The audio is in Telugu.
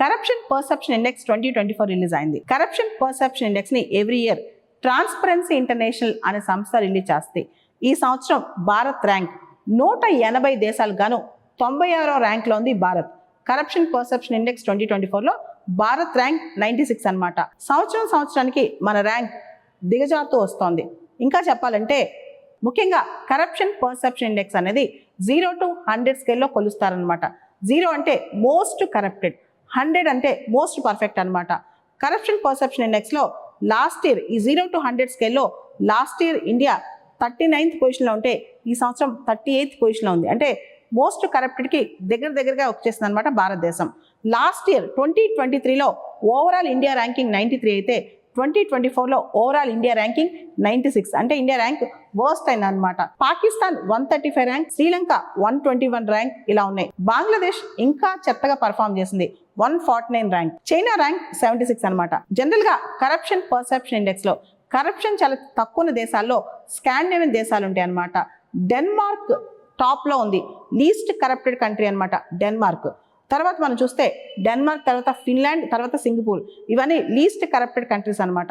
కరప్షన్ పర్సెప్షన్ ఇండెక్స్ 2024 రిలీజ్ అయింది. కరప్షన్ పర్సెప్షన్ ఇండెక్స్ ని ఎవ్రీ ఇయర్ ట్రాన్స్పరెన్సీ ఇంటర్నేషనల్ అనే సంస్థ రిలీజ్ చేస్తుంది. ఈ సంవత్సరం భారత్ ర్యాంక్ 180 దేశాలు గాను 96వ ర్యాంక్లో ఉంది భారత్. కరప్షన్ పర్సెప్షన్ ఇండెక్స్ 2024లో భారత్ ర్యాంక్ 96 అన్నమాట. సంవత్సరానికి మన ర్యాంక్ దిగజారుతూ వస్తోంది. ఇంకా చెప్పాలంటే ముఖ్యంగా కరప్షన్ పర్సెప్షన్ ఇండెక్స్ అనేది 0 to 100 స్కేల్లో కొలుస్తారనమాట. 0 అంటే మోస్ట్ కరప్టెడ్, 100 అంటే మోస్ట్ పర్ఫెక్ట్ అనమాట. కరప్షన్ పర్సెప్షన్ ఇండెక్స్లో లాస్ట్ ఇయర్ ఈ 0 to 100 స్కేల్లో లాస్ట్ ఇయర్ ఇండియా 39th పొజిషన్లో ఉంటే ఈ సంవత్సరం 38th పొజిషన్లో ఉంది. అంటే మోస్ట్ కరప్టెడ్కి దగ్గరగా వచ్చేసింది అనమాట భారతదేశం. లాస్ట్ ఇయర్ 2023లో ఓవరాల్ ఇండియా ర్యాంకింగ్ 93 అయితే 2024లో ఓవరాల్ ఇండియా ర్యాంకింగ్ 96. అంటే ఇండియా ర్యాంక్ వర్స్ట్ అయింది అనమాట. పాకిస్తాన్ 135 ర్యాంక్, శ్రీలంక 121 ర్యాంక్ ఇలా ఉన్నాయి. బంగ్లాదేశ్ ఇంకా చెత్తగా పర్ఫామ్ చేసింది, 149 ర్యాంక్. చైనా ర్యాంక్ 76 అనమాట. జనరల్ గా కరప్షన్ పర్సెప్షన్ ఇండెక్స్ లో కరప్షన్ చాలా తక్కువ దేశాల్లో స్కాండినేవియన్ దేశాలు ఉంటాయి అనమాట. డెన్మార్క్ టాప్ లో ఉంది, లీస్ట్ కరప్టెడ్ కంట్రీ అనమాట డెన్మార్క్. తర్వాత మనం చూస్తే డెన్మార్క్ తర్వాత ఫిన్లాండ్ తర్వాత సింగపూర్, ఇవన్నీ లీస్ట్ కరప్టెడ్ కంట్రీస్ అనమాట.